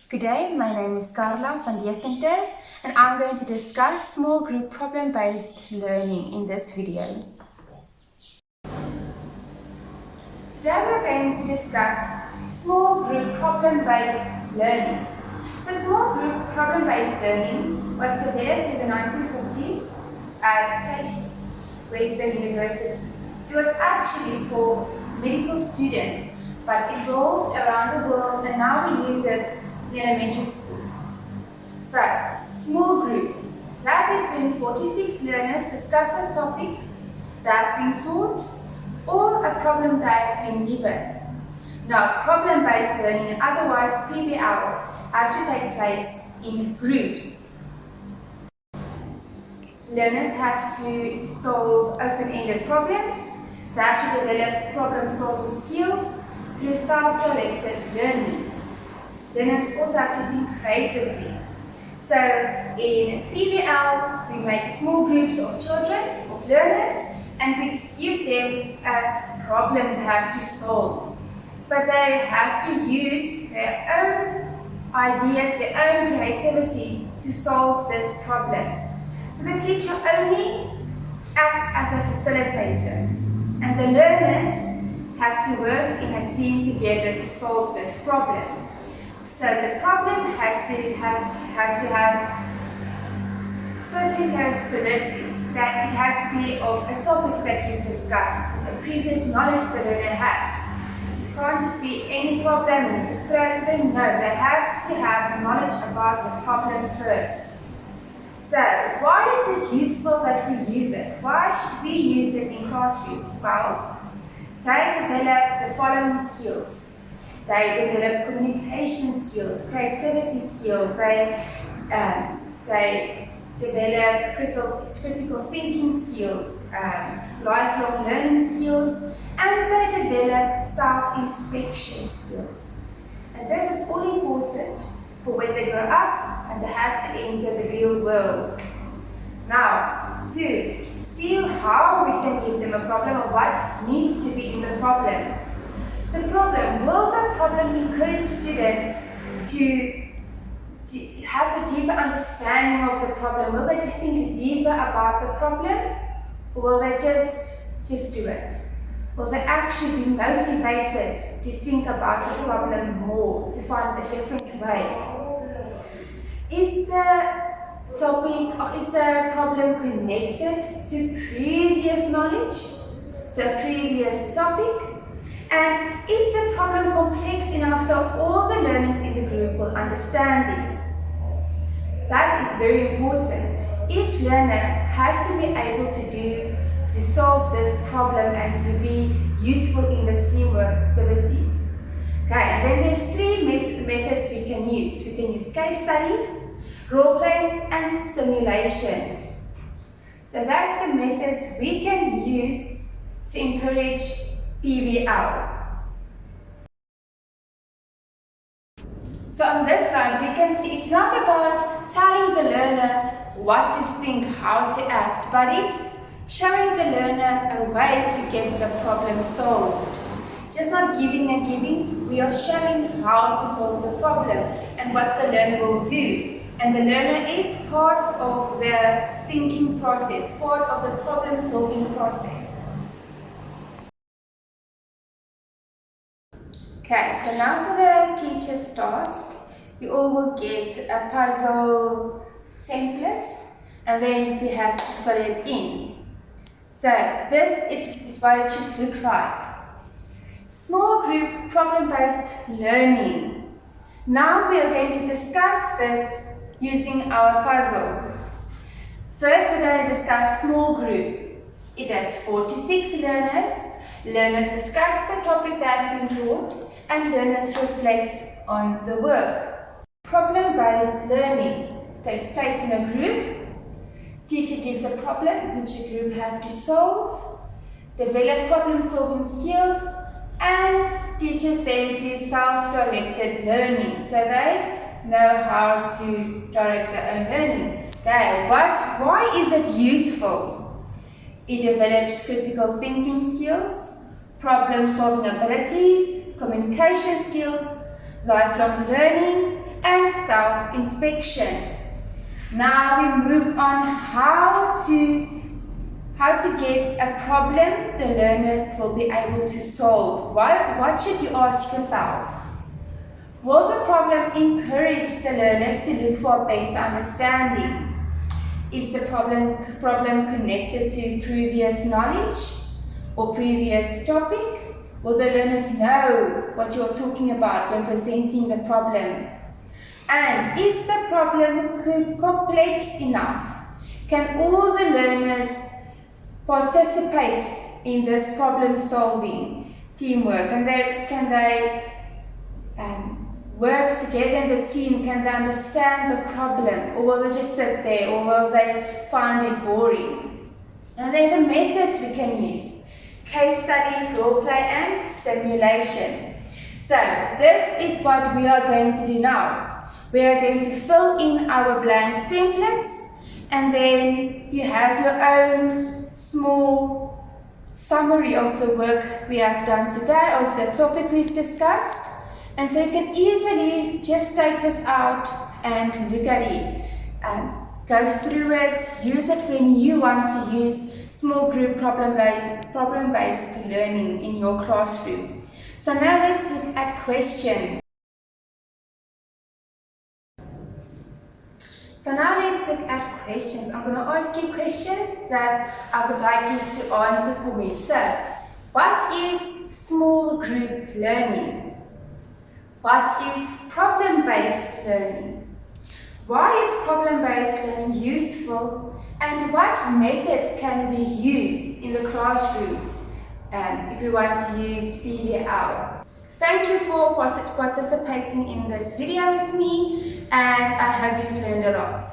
Good day, my name is Carla van Deventer and I'm going to discuss small group problem-based learning in this video. Today we're going to discuss small group problem-based learning. So small group problem-based learning was developed in the 1940s at Case Western University. It was actually for medical students but evolved around the world and now we use it in elementary schools. So, small group. That is when 46 learners discuss a topic they have been taught or a problem they have been given. Now, problem-based learning, otherwise PBL, have to take place in groups. Learners have to solve open-ended problems. They have to develop problem-solving skills through self-directed learning. Learners also have to think creatively. So in PBL, we make small groups of children, of learners, and we give them a problem they have to solve. But they have to use their own ideas, their own creativity to solve this problem. So the teacher only acts as a facilitator, and the learners have to work in a team together to solve this problem. So the problem has to have certain characteristics, that it has to be of a topic that you've discussed, the previous knowledge the learner has. It can't just be any problem and just throw it to them. No, they have to have knowledge about the problem first. So why is it useful that we use it? Why should we use it in classrooms? Well, they develop the following skills. They develop communication skills, creativity skills, they develop critical thinking skills, lifelong learning skills, and they develop self-inspection skills. And this is all important for when they grow up and they have to enter the real world. Now, to see how we can give them a problem or what needs to be in the problem. The problem, will the problem encourage students to have a deeper understanding of the problem? Will they think deeper about the problem? Or will they just do it? Will they actually be motivated to think about the problem more, to find a different way? Is the topic or is the problem connected to previous knowledge, to a previous topic? And is the problem complex enough so all the learners in the group will understand it? That is very important. Each learner has to be able to solve this problem and to be useful in this teamwork activity. Okay, and then there's three methods we can use. We can use case studies, role plays, and simulation. So that's the methods we can use to encourage PBL. So on this slide we can see it's not about telling the learner what to think, how to act, but it's showing the learner a way to get the problem solved. Just not giving and giving, we are showing how to solve the problem and what the learner will do. And the learner is part of the thinking process, part of the problem solving process. Okay, so now for the teacher's task, you all will get a puzzle template and then we have to fill it in. So this is what it should look like. Small group problem-based learning. Now we are going to discuss this using our puzzle. First we're going to discuss small group. It has 4 to 6 learners. Learners discuss the topic that has been taught and learners reflect on the work. Problem-based learning takes place in a group. Teacher gives a problem which a group have to solve, develop problem-solving skills, and teachers then do self-directed learning. So they know how to direct their own learning. Okay, why is it useful? It develops critical thinking skills, problem-solving abilities, communication skills, lifelong learning, and self-inspection. Now we move on how to get a problem the learners will be able to solve. What should you ask yourself? Will the problem encourage the learners to look for a better understanding? Is the problem connected to previous knowledge or previous topic? Will the learners know what you're talking about when presenting the problem? And is the problem complex enough? Can all the learners participate in this problem-solving teamwork? Can they work together in the team? Can they understand the problem, or will they just sit there, or will they find it boring? And there are the methods we can use: case study, role play, and simulation. So this is what we are going to do now. We are going to fill in our blank templates, and then you have your own small summary of the work we have done today, of the topic we've discussed. And so you can easily just take this out and look at it. Go through it, use it when you want to use small group problem-based learning in your classroom. So now let's look at questions. I'm going to ask you questions that I would like you to answer for me. So, what is small group learning? What is problem-based learning? Why is problem-based learning useful? And what methods can we use in the classroom if we want to use PBL? Thank you for participating in this video with me, and I hope you've learned a lot.